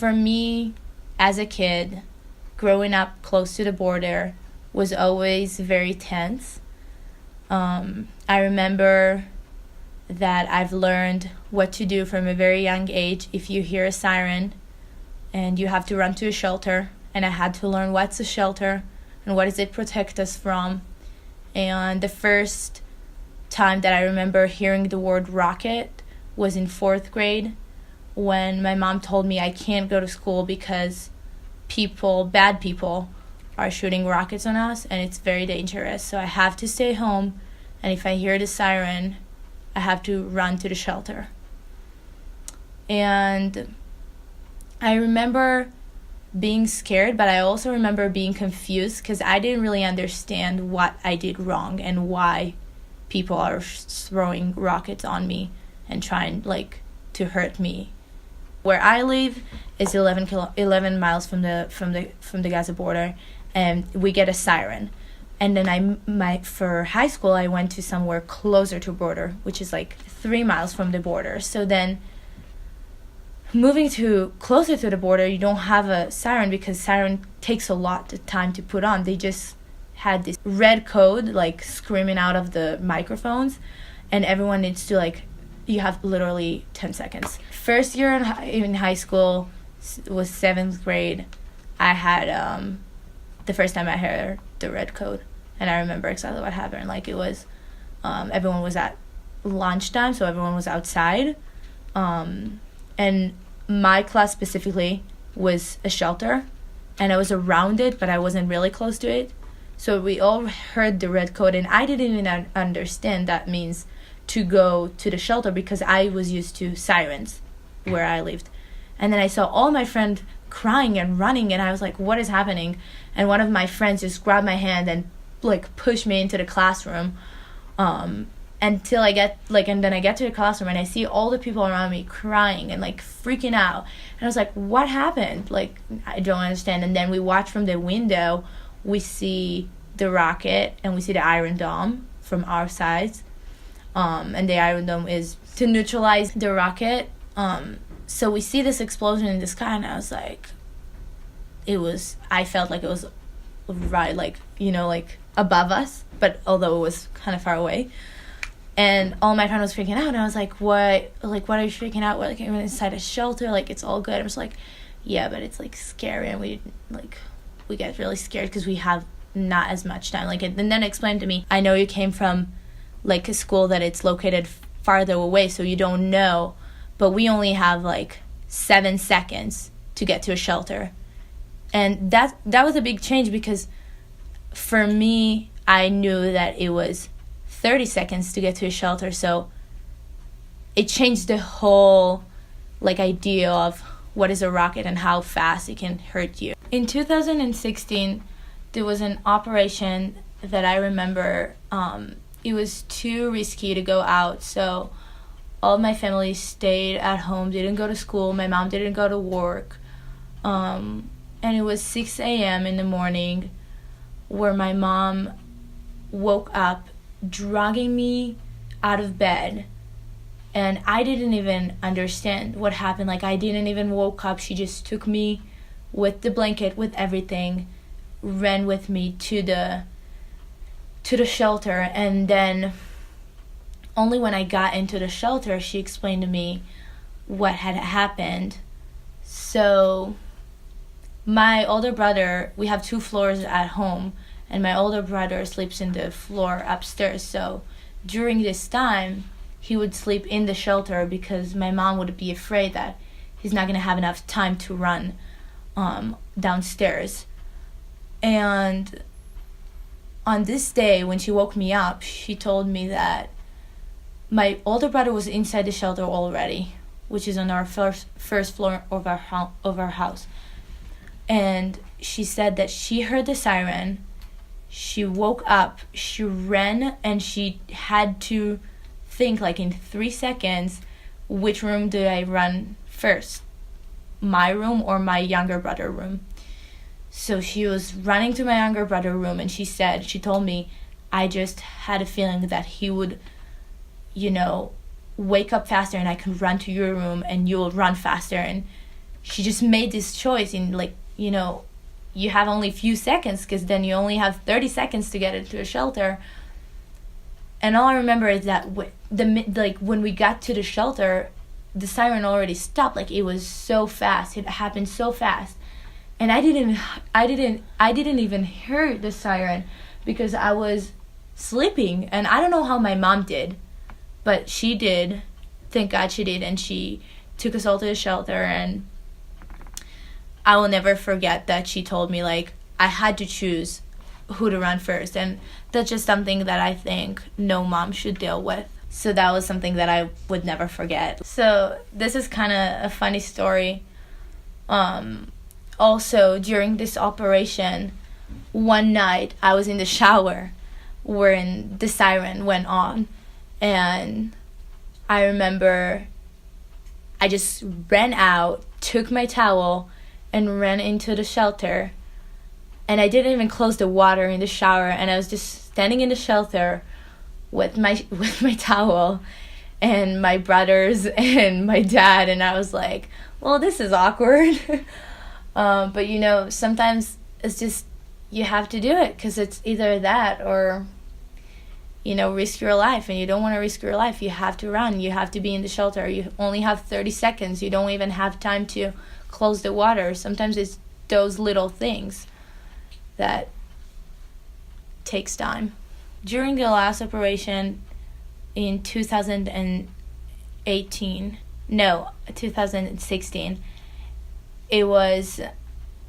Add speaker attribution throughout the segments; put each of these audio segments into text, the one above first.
Speaker 1: For me, as a kid, growing up close to the border was always very tense. I remember that I've learned what to do from a very young age if you hear a siren and you have to run to a shelter. And I had to learn what's a shelter and what does it protect us from. And the first time that I remember hearing the word rocket was in 4th grade, when my mom told me I can't go to school because bad people, are shooting rockets on us and it's very dangerous. So I have to stay home, and if I hear the siren, I have to run to the shelter. And I remember being scared, but I also remember being confused because I didn't really understand what I did wrong and why people are throwing rockets on me and trying to hurt me. Where I live is 11 miles from the Gaza border, and we get a siren. And then for high school I went to somewhere closer to border, which is 3 miles from the border. So then moving to closer to the border, you don't have a siren because siren takes a lot of time to put on. They just had this red code screaming out of the microphones, and everyone needs to you have literally 10 seconds. First year in high school was 7th grade. I had the first time I heard the red code, and I remember exactly what happened. It was everyone was at lunchtime, so everyone was outside, and my class specifically was a shelter, and I was around it, but I wasn't really close to it. So we all heard the red code, and I didn't even understand that means to go to the shelter because I was used to sirens where I lived. And then I saw all my friends crying and running, and I was like, what is happening? And one of my friends just grabbed my hand and pushed me into the classroom until I get and then I get to the classroom and I see all the people around me crying and freaking out. And I was like, what happened? I don't understand. And then we watch from the window, we see the rocket and we see the Iron Dome from our sides. And the Iron Dome is to neutralize the rocket. So we see this explosion in the sky, and I was like, I felt like it was right, above us, but although it was kind of far away. And all my friend was freaking out, and I was like, what are you freaking out? We're inside a shelter, it's all good. I was like, yeah, but it's scary, and we get really scared because we have not as much time. And then explained to me, I know you came from a school that it's located farther away, so you don't know, but we only have 7 seconds to get to a shelter. And that was a big change because for me, I knew that it was 30 seconds to get to a shelter, so it changed the whole idea of what is a rocket and how fast it can hurt you. In 2016, there was an operation that I remember. It was too risky to go out, so all my family stayed at home, didn't go to school. My mom didn't go to work. And it was 6 a.m. in the morning where my mom woke up dragging me out of bed. And I didn't even understand what happened. I didn't even woke up. She just took me with the blanket, with everything, ran with me to the shelter. And then only when I got into the shelter, she explained to me what had happened. So my older brother, we have 2 floors at home, and my older brother sleeps in the floor upstairs. So during this time, he would sleep in the shelter because my mom would be afraid that he's not going to have enough time to run downstairs. And on this day, when she woke me up, she told me that my older brother was inside the shelter already, which is on our first floor of our house. And she said that she heard the siren, she woke up, she ran, and she had to think in 3 seconds, which room did I run first? My room or my younger brother's room? So she was running to my younger brother's room, and she told me, I just had a feeling that he would, wake up faster and I could run to your room and you will run faster. And she just made this choice in, like, you have only a few seconds, because then you only have 30 seconds to get into a shelter. And all I remember is that when we got to the shelter, the siren already stopped. Like, it was so fast. It happened so fast. And I didn't even hear the siren because I was sleeping. And I don't know how my mom did, but she did. Thank God she did. And she took us all to the shelter, and I will never forget that she told me, like, I had to choose who to run first. And that's just something that I think no mom should deal with. So that was something that I would never forget. So this is kind of a funny story. Also, during this operation, one night I was in the shower when the siren went on. And I remember I just ran out, took my towel, and ran into the shelter. And I didn't even close the water in the shower, and I was just standing in the shelter with my towel and my brothers and my dad, and I was like, well, this is awkward. But sometimes it's just, you have to do it, because it's either that or risk your life. And you don't want to risk your life. You have to run. You have to be in the shelter. You only have 30 seconds. You don't even have time to close the water. Sometimes it's those little things that takes time. During the last operation in 2016,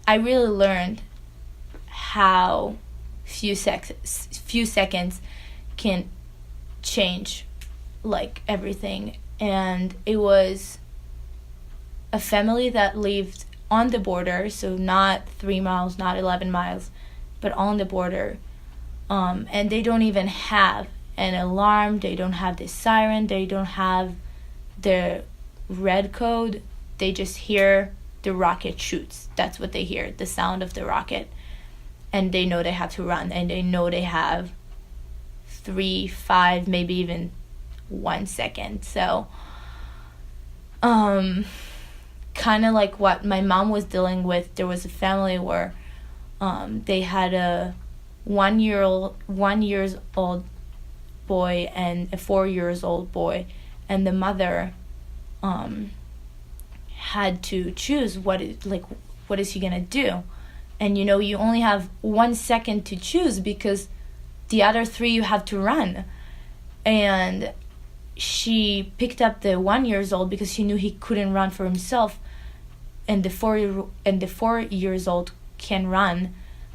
Speaker 1: I really learned how few seconds can change, like, everything. And it was a family that lived on the border, so not 3 miles, not 11 miles, but on the border. And they don't even have an alarm, they don't have the siren, they don't have the red code. They just hear the rocket shoots. That's what they hear, the sound of the rocket. And they know they have to run, and they know they have 3, 5, maybe even 1 second. So, kind of like what my mom was dealing with. There was a family where they had a 1 years old boy and a 4 years old boy, and the mother had to choose what is he gonna do. And you only have 1 second to choose, because the other 3 you have to run. And she picked up the 1 years old because she knew he couldn't run for himself, and the 4 years old can run,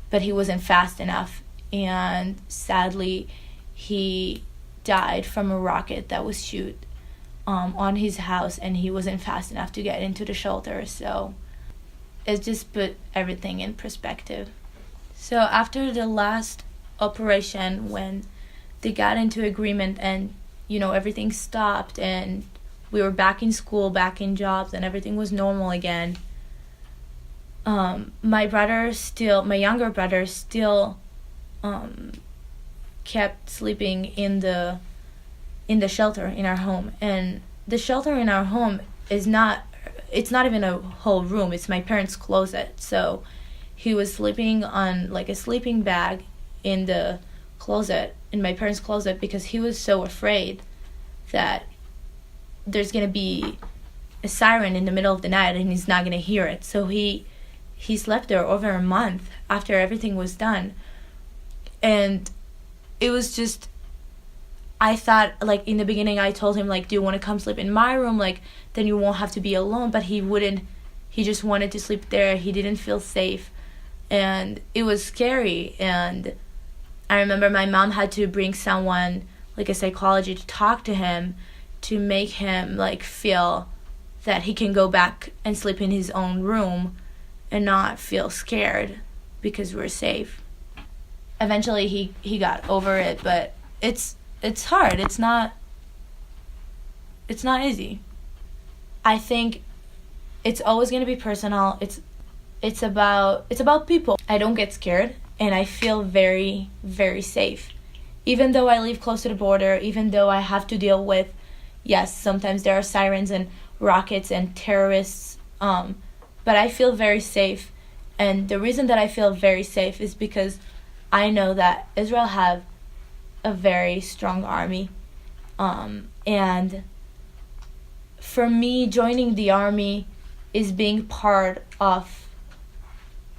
Speaker 1: but he wasn't fast enough. And sadly, he died from a rocket that was shot on his house, and he wasn't fast enough to get into the shelter. So it just put everything in perspective. So after the last operation, when they got into agreement and everything stopped, and we were back in school, back in jobs, and everything was normal again, my younger brother still kept sleeping in the shelter in our home. And the shelter in our home it's not even a whole room, it's my parents' closet. So he was sleeping on like a sleeping bag in the closet, in my parents' closet, because he was so afraid that there's gonna be a siren in the middle of the night and he's not gonna hear it. So he slept there over a month after everything was done. And it was just, I thought, like, in the beginning I told him, like, do you want to come sleep in my room, like, then you won't have to be alone. But he wouldn't. He just wanted to sleep there. He didn't feel safe, and it was scary. And I remember my mom had to bring someone, like a psychologist, to talk to him, to make him, like, feel that he can go back and sleep in his own room and not feel scared because we're safe. Eventually he got over it, but it's hard. It's not easy. I think it's always going to be personal. It's about people. I don't get scared, and I feel very, very safe. Even though I live close to the border, even though I have to deal with, yes, sometimes there are sirens and rockets and terrorists but I feel very safe. And the reason that I feel very safe is because I know that Israel have a very strong army. And for me, joining the army is being part of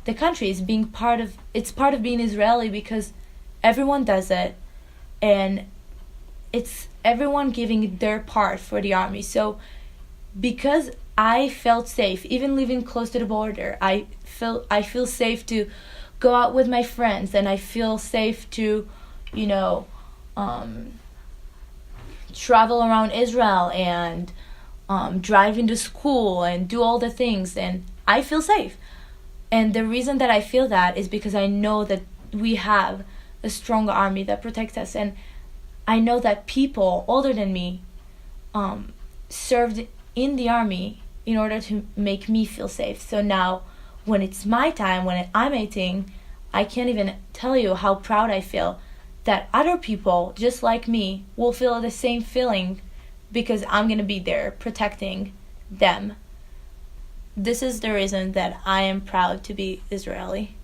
Speaker 1: the country. It's part of being Israeli, because everyone does it, and it's everyone giving their part for the army. So because I felt safe, even living close to the border, I feel safe to go out with my friends, and I feel safe to, travel around Israel and drive into school and do all the things, and I feel safe. And the reason that I feel that is because I know that we have a strong army that protects us, and I know that people older than me served in the army in order to make me feel safe. So now, when it's my time, when I'm 18, I can't even tell you how proud I feel that other people, just like me, will feel the same feeling, because I'm going to be there protecting them. This is the reason that I am proud to be Israeli.